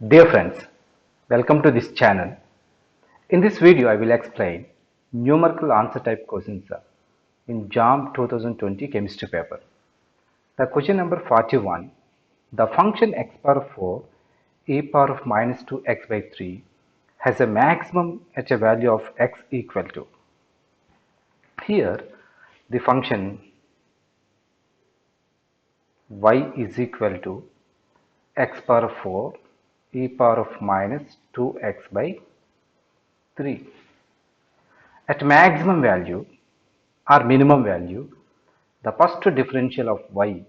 Dear friends, welcome to this channel. In this video, I will explain numerical answer type questions in JAM 2020 chemistry paper. The question number 41, the function x power 4 e power of minus 2x by 3 has a maximum at a value of x equal to. Here, the function y is equal to x power 4 e power of minus 2x by 3. At maximum value or minimum value, the first differential of y,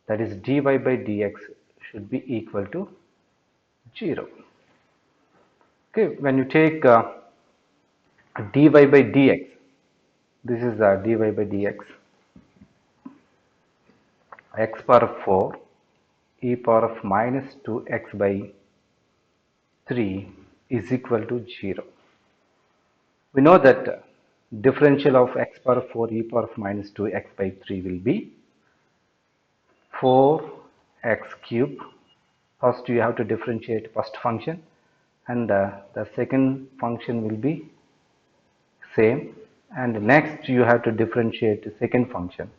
that is dy by dx, should be equal to 0. Okay, when you take dy by dx, this is dy by dx, x power 4 e power of minus 2x by 3 is equal to 0. We know that differential of x power 4 e power of minus 2x by 3 will be 4x cube. First you have to differentiate first function, and the second function will be same, and next you have to differentiate the second function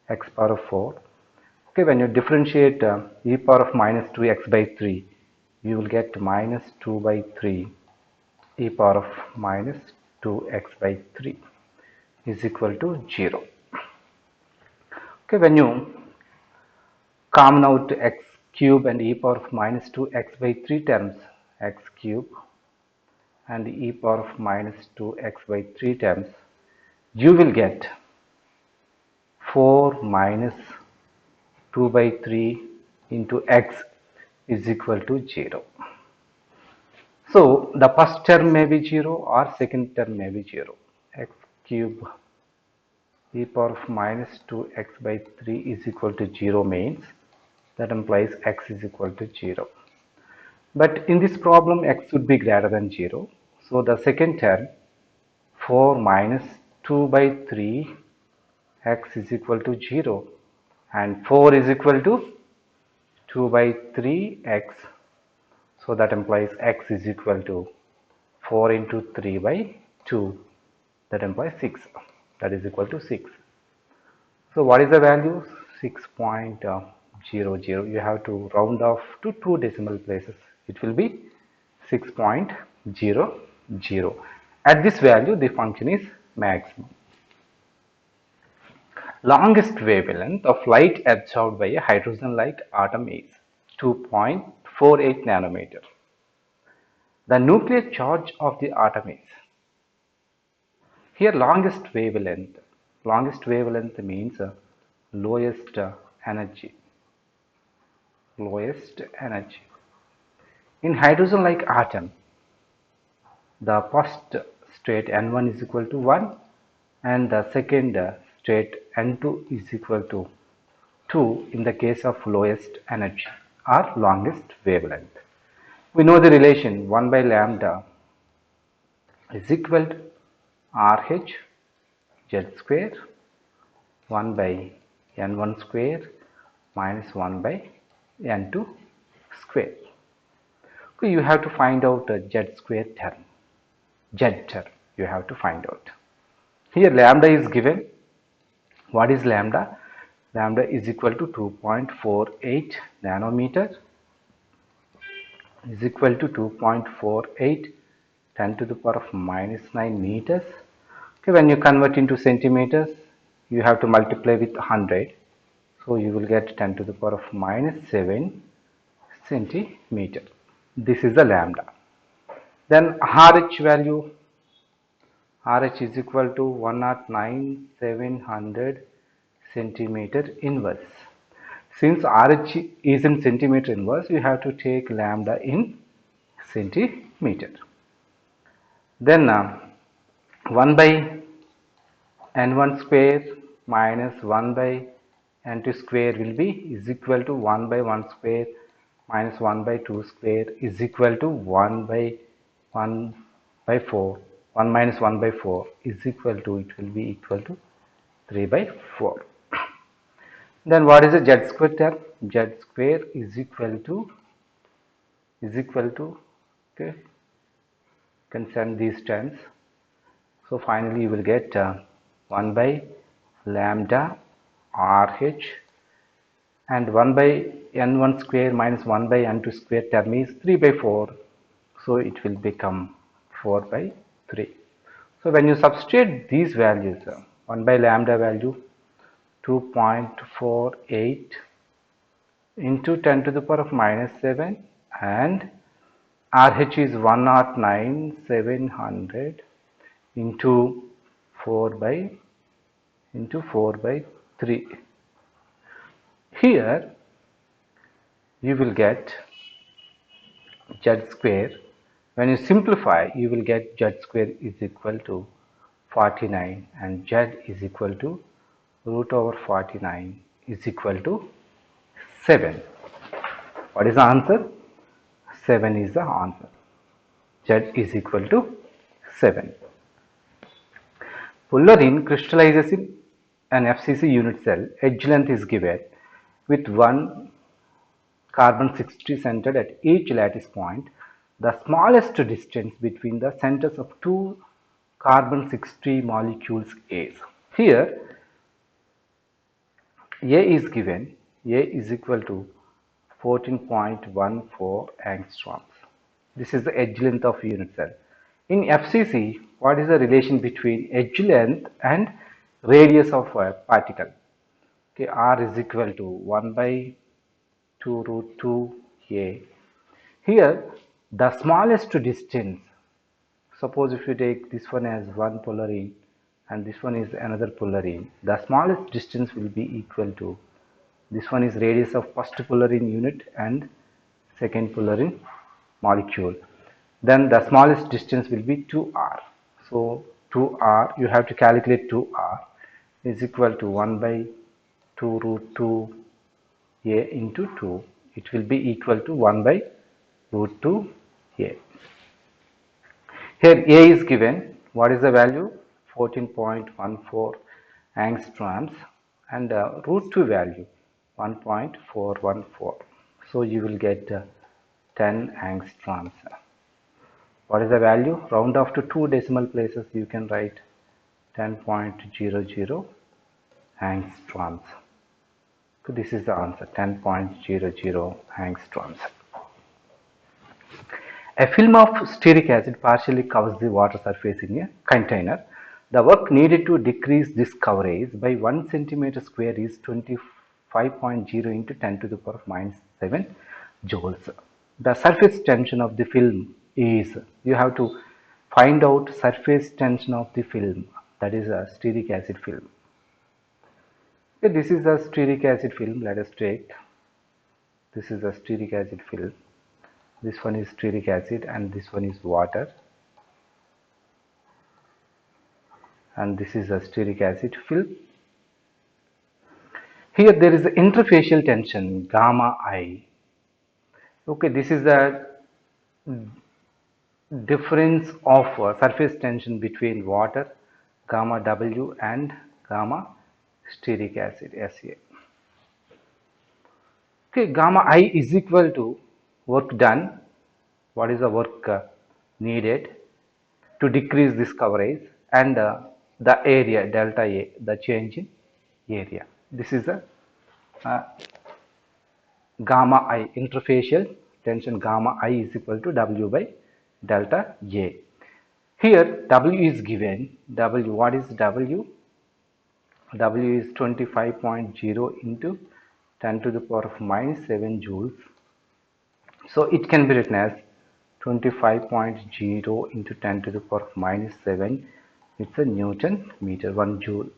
x power 4. Okay, when you differentiate e power of minus 2x by 3, you will get minus 2 by 3 e power of minus 2x by 3 is equal to 0. Okay, when you common out x cube and e power of minus 2x by 3 terms, x cube and e power of minus 2x by 3 terms, you will get 4 minus 2 by 3 into x is equal to 0. So the first term may be 0 or second term may be 0. X cube e power of minus 2x by 3 is equal to 0 means that implies x is equal to 0. But in this problem, x would be greater than 0. So the second term, 4 minus 2 by 3 x is equal to 0, and 4 is equal to 2 by 3 x. So that implies x is equal to 4 into 3 by 2. That implies 6. That is equal to 6. So what is the value? 6.00. You have to round off to 2 decimal places. It will be 6.00. At this value, the function is maximum. Longest wavelength of light absorbed by a hydrogen-like atom is 2.48 nanometer. The nuclear charge of the atom is. Here longest wavelength. Longest wavelength means lowest energy. Lowest energy. In hydrogen-like atom, the first state N1 is equal to 1 and the second state N2 is equal to 2 in the case of lowest energy or longest wavelength. We know the relation 1 by lambda is equal to RH Z square 1 by N1 square minus 1 by N2 square. Okay, you have to find out Z square term. Z term you have to find out. Here lambda is given. What is lambda? Lambda is equal to 2.48 nanometer is equal to 2.48 10 to the power of minus 9 meters. Okay, when you convert into centimeters, you have to multiply with 100. So you will get 10 to the power of minus 7 centimeter. This is the lambda. Then RH value, RH is equal to 109,700 centimeter inverse. Since RH is in centimeter inverse, you have to take lambda in centimeter. Then 1 by N1 square minus 1 by N2 square will be is equal to 1 by 1 square minus 1 by 2 square is equal to 1 by 1 by 4. 1 minus 1 by 4 is equal to, it will be equal to 3 by 4. Then what is the Z square term? Z square is equal to is equal to, okay, you can send these terms. So finally you will get 1 by lambda RH, and 1 by n1 square minus 1 by n2 square term is 3 by 4. So it will become 4 by 3. So when you substitute these values, 1 by lambda value 2.48 into 10 to the power of minus 7, and RH is 109,700 into 4 by 3. Here you will get z square. When you simplify, you will get z square is equal to 49, and z is equal to root over 49 is equal to 7. What is the answer? 7 is the answer. Z is equal to 7. Fullerene crystallizes in an FCC unit cell. Edge length is given with one carbon 60 centered at each lattice point. The smallest distance between the centers of two carbon 60 molecules is. Here A is given. A is equal to 14.14 angstroms. This is the edge length of unit cell. In FCC, what is the relation between edge length and radius of a particle? Okay, R is equal to 1 by 2 root 2 A. Here, the smallest distance, suppose if you take this one as one fullerene and this one is another fullerene, the smallest distance will be equal to, this one is radius of first fullerene unit and second fullerene molecule. Then the smallest distance will be 2r. So 2r, you have to calculate 2r is equal to 1 by 2 root 2 a into 2. It will be equal to 1 by root 2 a. Here a is given. What is the value? 14.14 angstroms, and root 2 value 1.414. So you will get 10 angstroms. What is the value? Round off to 2 decimal places, you can write 10.00 angstroms. So this is the answer, 10.00 angstroms. A film of stearic acid partially covers the water surface in a container. The work needed to decrease this coverage by 1 centimeter square is 25.0 into 10 to the power of minus 7 joules. The surface tension of the film is, you have to find out surface tension of the film, that is a stearic acid film. Okay, this is a stearic acid film. Let us take, this is a stearic acid film. This one is stearic acid and this one is water, and this is a stearic acid film. Here there is an interfacial tension gamma I. Okay, this is the difference of surface tension between water gamma W and gamma stearic acid SA. Okay, gamma I is equal to work done. What is the work needed to decrease this coverage, and the area delta A, the change in area. This is a gamma I, interfacial tension gamma I is equal to W by delta A. Here W is given. W, what is W? W is 25.0 into 10 to the power of minus 7 joules. So it can be written as 25.0 into 10 to the power of minus 7. It's a Newton meter, 1 joule,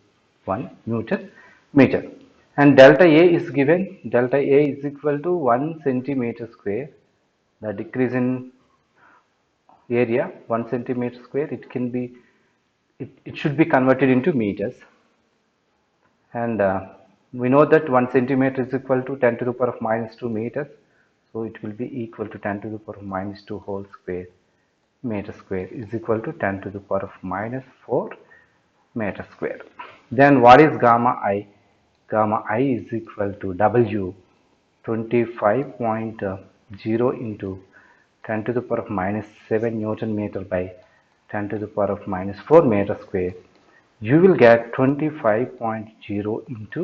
1 Newton meter. And delta A is given. Delta A is equal to 1 centimeter square. The decrease in area 1 centimeter square, it can be, it should be converted into meters. And we know that 1 centimeter is equal to 10 to the power of minus 2 meters. So it will be equal to 10 to the power of minus 2 whole square meter square is equal to 10 to the power of minus 4 meter square. Then what is gamma I? Gamma I is equal to W 25.0 into 10 to the power of minus 7 Newton meter by 10 to the power of minus 4 meter square, you will get 25.0 into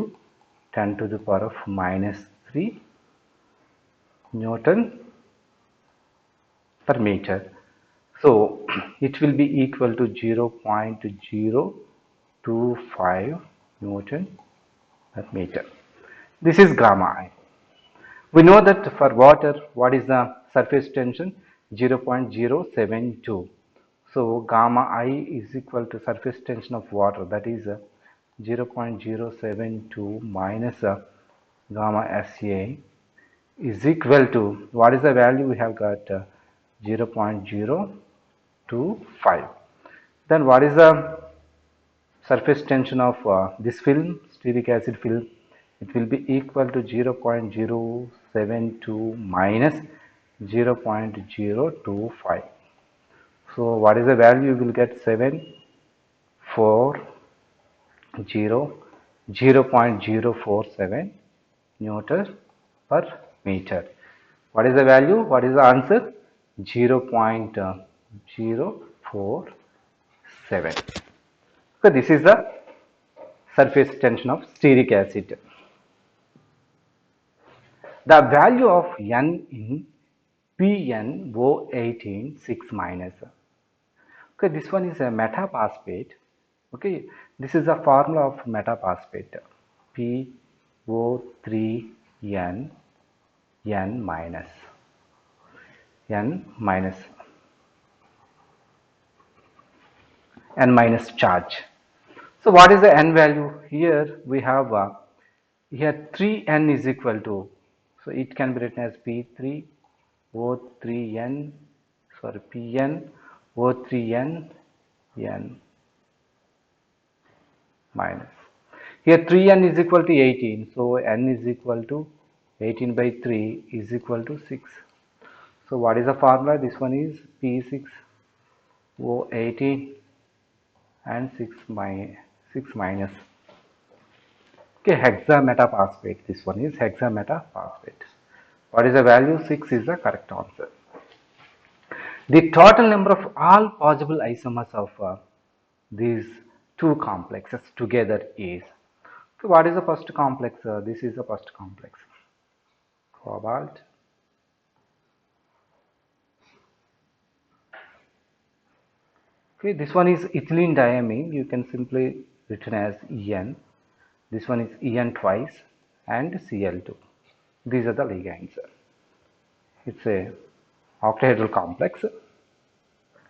10 to the power of minus 3 Newton per meter. So it will be equal to 0.025 Newton per meter. This is gamma I. We know that for water, what is the surface tension? 0.072. So gamma I is equal to surface tension of water, that is 0.072 minus gamma SA is equal to, what is the value? We have got 0.025. Then what is the surface tension of this film, stearic acid film? It will be equal to 0.072 minus 0.025. So what is the value? You will get 0.047 Newton per meter. What is the value? What is the answer? 0.047. So this is the surface tension of stearic acid. The value of N in PnO18 6 minus. Okay, this one is a metaphosphate. Okay, this is the formula of metaphosphate. PO3N N minus charge. So what is the N value? Here we have here 3N is equal to, so it can be written as P3O3N, sorry, Pn O3N N minus. Here 3N is equal to 18, so N is equal to 18 by 3 is equal to 6. So what is the formula? This one is P6O18 and 6 minus. Okay, hexametaphosphate. This one is hexametaphosphate. What is the value? 6 is the correct answer. The total number of all possible isomers of these two complexes together is. So what is the first complex? This is the first complex. Cobalt. Okay, this one is ethylene diamine. You can simply written as En. This one is En twice and Cl2. These are the ligands. It's a octahedral complex.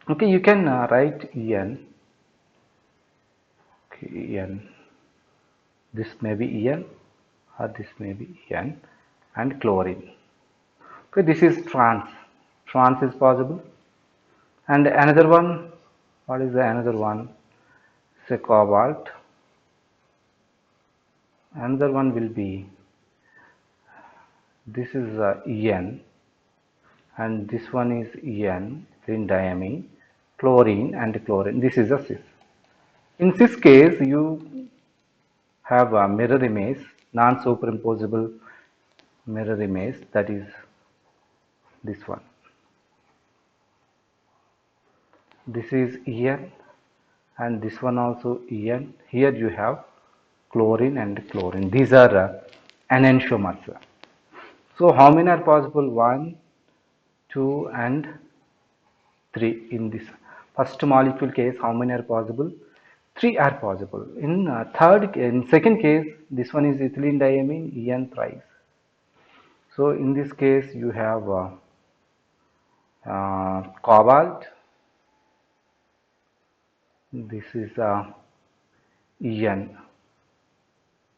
Okay, you can write En. Okay, En. This may be En or this may be En and chlorine. Okay, this is trans. Trans is possible. And another one, what is the another one? Say cobalt. Another one will be, this is En and this one is En, in diamine, chlorine and chlorine. This is a cis. In cis case, you have a mirror image, non-superimposable mirror image, that is this one. This is En and this one also En. Here you have chlorine and chlorine. These are enantiomers. So how many are possible? 1, 2 and 3. In this first molecule case, how many are possible? 3 are possible. In second case, this one is ethylene diamine, En thrice. So in this case, you have cobalt. This is En.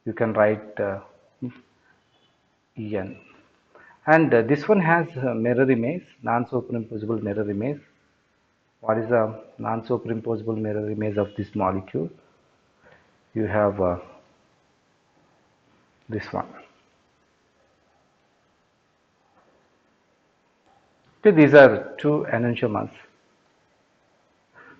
You can write En. And this one has mirror image, non-superimposable mirror image. What is the non-superimposable mirror image of this molecule? You have this one. Okay, these are two enantiomers.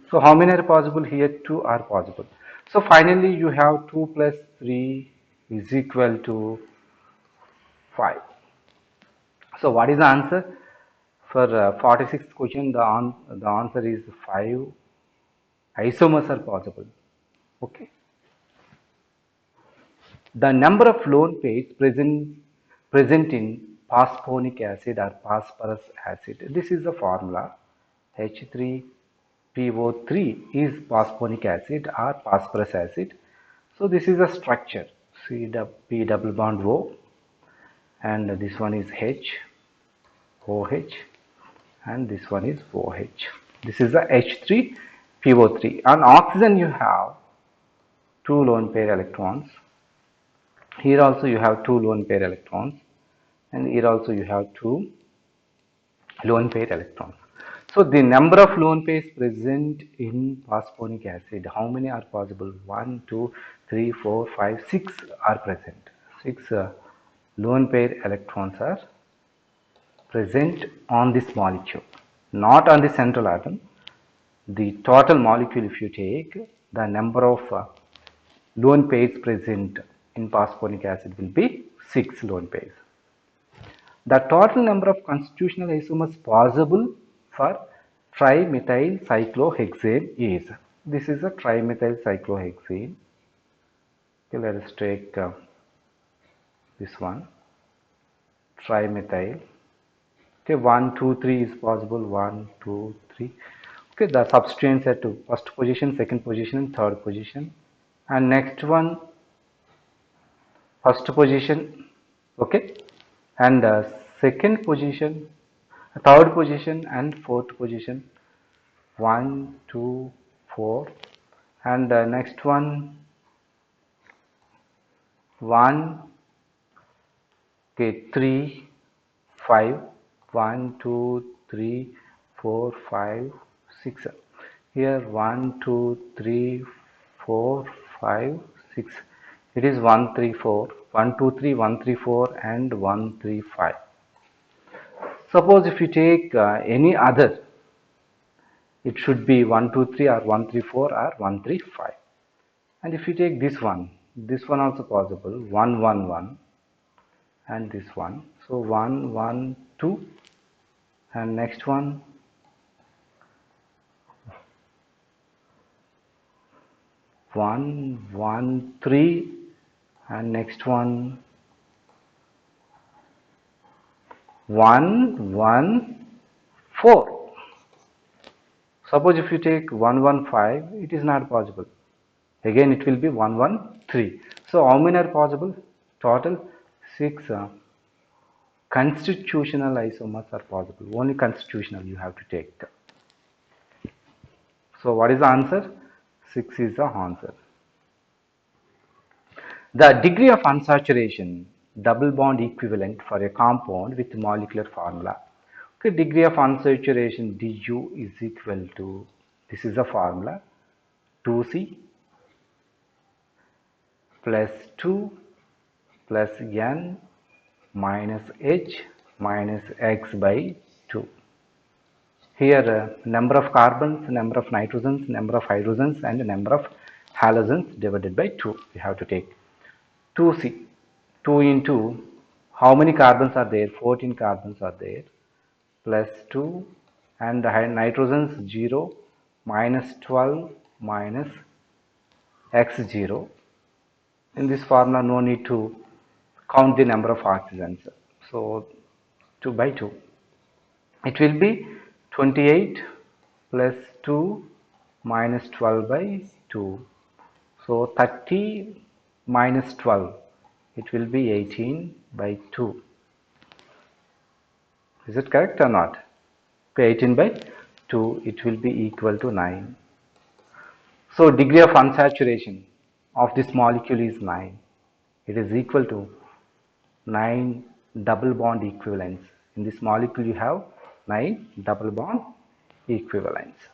So how many are possible? Here 2 are possible. So finally you have 2 plus 3 is equal to 5. So what is the answer? For 46th question, the answer is 5 isomers are possible. Okay. The number of lone pairs present in phosphonic acid or phosphorus acid. This is the formula. H3PO3 is phosphonic acid or phosphorus acid. So this is a structure. See the P double bond O, and this one is H, OH, and this one is OH. This is the H3PO3. On oxygen you have two lone pair electrons. Here also you have two lone pair electrons, and here also you have two lone pair electrons. So the number of lone pairs present in phosphonic acid, how many are possible? 1, 2, 3, 4, 5, 6 are present. 6 lone pair electrons are present on this molecule, not on the central atom. The total molecule, if you take, the number of lone pairs present in phosphonic acid will be 6 lone pairs. The total number of constitutional isomers possible for trimethyl cyclohexane is. This is a trimethyl cyclohexane. Okay, let us take this one, trimethyl. Okay, 1, 2, 3 is possible. 1, 2, 3. Okay, the substituents at first position, second position, third position, and next one first position. Okay, and second position, third position, and fourth position. 1, 2, 4, and next one 1, okay, 3, 5. 1, 2, 3, 4, 5, 6. Here 1, 2, 3, 4, 5, 6. It is 1, 3, 4. 1, 2, 3, 1, 3, 4, and 1, 3, 5. Suppose if you take any other, it should be 1, 2, 3 or 1, 3, 4 or 1, 3, 5. And if you take this one also possible, 1, 1, 1, and this one. So 1, 1, 2, and next one 1, 1, 3, and next one 1, 1, 4. Suppose if you take 1, 1, 5, it is not possible. Again it will be 1, 1, 3. So how many are possible? Total 6 constitutional isomers are possible. Only constitutional you have to take. So what is the answer? 6 is the answer. The degree of unsaturation, double bond equivalent for a compound with molecular formula. Okay, degree of unsaturation du is equal to, this is the formula, 2C plus 2 plus N minus H minus X by 2. Here number of carbons, number of nitrogens, number of hydrogens, and number of halogens divided by 2 we have to take. 2C, 2 into how many carbons are there? 14 carbons are there, plus 2, and the nitrogens 0 minus 12 minus x0. In this formula no need to count the number of oxygens. So 2 by 2. It will be 28 plus 2 minus 12 by 2. So 30 minus 12. It will be 18 by 2. Is it correct or not? 18 by 2, it will be equal to 9. So degree of unsaturation of this molecule is 9. It is equal to 9 double bond equivalents. In this molecule you have 9 double bond equivalents.